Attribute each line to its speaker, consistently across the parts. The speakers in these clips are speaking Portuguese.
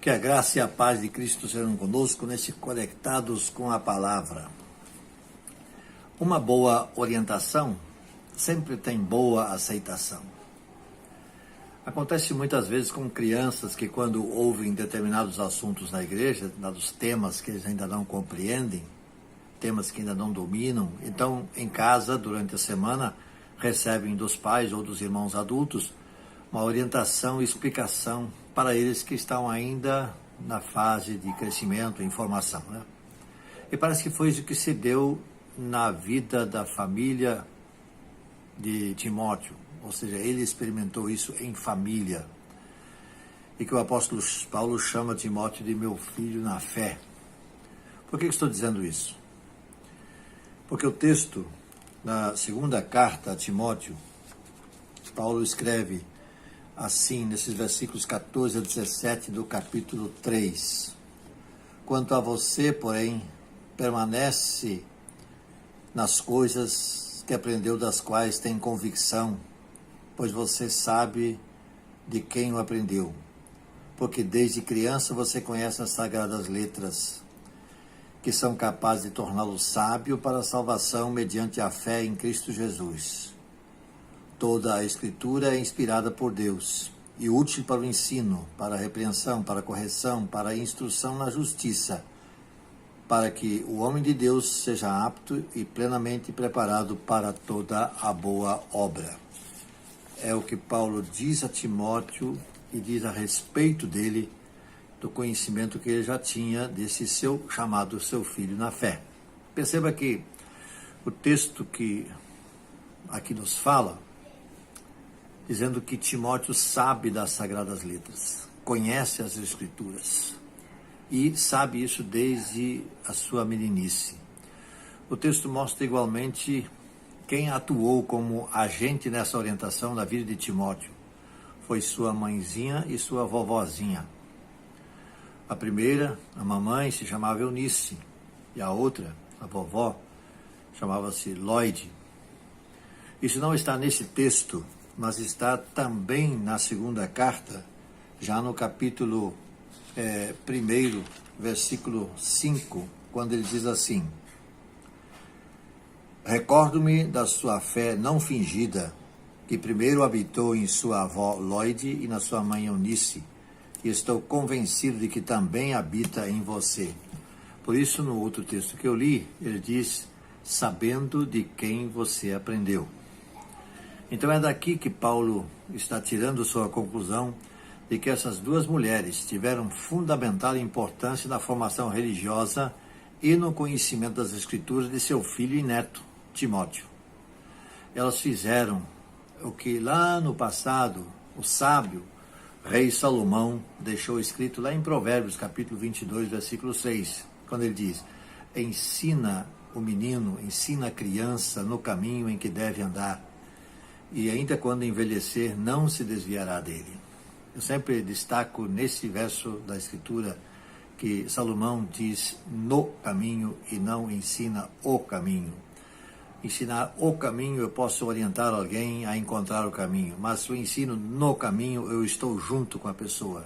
Speaker 1: Que a graça e a paz de Cristo sejam conosco nesse Conectados com a Palavra. Uma boa orientação sempre tem boa aceitação. Acontece muitas vezes com crianças que, quando ouvem determinados assuntos na igreja, determinados temas que eles ainda não compreendem, temas que ainda não dominam, então em casa, durante a semana, recebem dos pais ou dos irmãos adultos uma orientação e explicação para eles que estão ainda na fase de crescimento e informação, né? E parece que foi isso que se deu na vida da família de Timóteo, ou seja, ele experimentou isso em família. E que o apóstolo Paulo chama Timóteo de meu filho na fé. Por que estou dizendo isso? Porque o texto, na segunda carta a Timóteo, Paulo escreve assim, nesses versículos 14 a 17 do capítulo 3. Quanto a você, porém, permanece nas coisas que aprendeu, das quais tem convicção, pois você sabe de quem o aprendeu. Porque desde criança você conhece as sagradas letras, que são capazes de torná-lo sábio para a salvação mediante a fé em Cristo Jesus. Toda a Escritura é inspirada por Deus e útil para o ensino, para a repreensão, para a correção, para a instrução na justiça, para que o homem de Deus seja apto e plenamente preparado para toda a boa obra. É o que Paulo diz a Timóteo e diz a respeito dele, do conhecimento que ele já tinha desse seu chamado, seu filho na fé. Perceba que o texto que aqui nos fala, dizendo que Timóteo sabe das sagradas letras, conhece as Escrituras e sabe isso desde a sua meninice. O texto mostra igualmente quem atuou como agente nessa orientação da vida de Timóteo. Foi sua mãezinha e sua vovozinha. A primeira, a mamãe, se chamava Eunice, e a outra, a vovó, chamava-se Lloyd. Isso não está nesse texto, mas está também na segunda carta, já no capítulo 1, versículo 5, quando ele diz assim: recordo-me da sua fé não fingida, que primeiro habitou em sua avó Lloyd e na sua mãe Eunice, e estou convencido de que também habita em você. Por isso, no outro texto que eu li, ele diz, sabendo de quem você aprendeu. Então é daqui que Paulo está tirando sua conclusão de que essas duas mulheres tiveram fundamental importância na formação religiosa e no conhecimento das Escrituras de seu filho e neto, Timóteo. Elas fizeram o que lá no passado o sábio rei Salomão deixou escrito lá em Provérbios, capítulo 22, versículo 6, quando ele diz: ensina o menino, ensina a criança no caminho em que deve andar, e ainda quando envelhecer, não se desviará dele. Eu sempre destaco nesse verso da Escritura que Salomão diz no caminho e não ensina o caminho. Ensinar o caminho, eu posso orientar alguém a encontrar o caminho, mas se eu ensino no caminho, eu estou junto com a pessoa.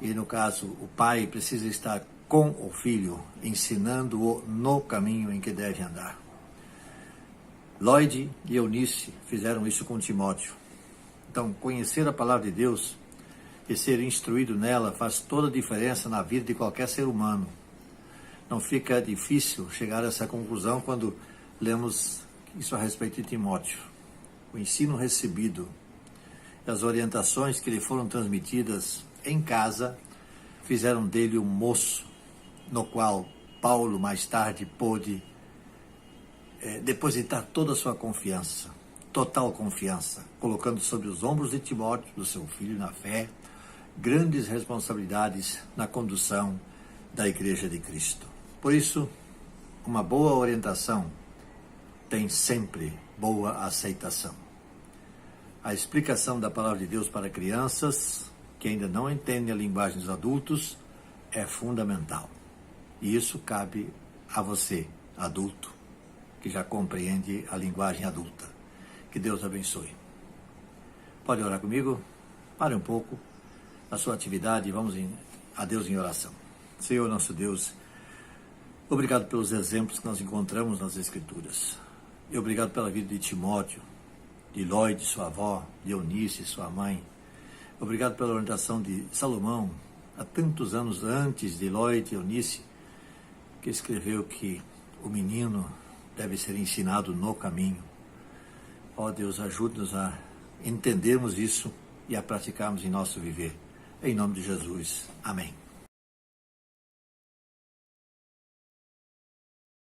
Speaker 1: E no caso, o pai precisa estar com o filho, ensinando-o no caminho em que deve andar. Lloyd e Eunice fizeram isso com Timóteo. Então, conhecer a palavra de Deus e ser instruído nela faz toda a diferença na vida de qualquer ser humano. Não fica difícil chegar a essa conclusão quando lemos isso a respeito de Timóteo. O ensino recebido e as orientações que lhe foram transmitidas em casa fizeram dele um moço no qual Paulo mais tarde pôde depositar toda a sua confiança, total confiança, colocando sobre os ombros de Timóteo, do seu filho na fé, grandes responsabilidades na condução da Igreja de Cristo. Por isso, uma boa orientação tem sempre boa aceitação. A explicação da palavra de Deus para crianças que ainda não entendem a linguagem dos adultos é fundamental. E isso cabe a você, adulto, que já compreende a linguagem adulta. Que Deus abençoe. Pode orar comigo? Pare um pouco a sua atividade e vamos a Deus em oração. Senhor nosso Deus, obrigado pelos exemplos que nós encontramos nas Escrituras. E obrigado pela vida de Timóteo, de Lloyd, sua avó, de Eunice, sua mãe. Obrigado pela orientação de Salomão, há tantos anos antes de Lloyd e Eunice, que escreveu que o menino deve ser ensinado no caminho. Ó Deus, ajude-nos a entendermos isso e a praticarmos em nosso viver. Em nome de Jesus. Amém.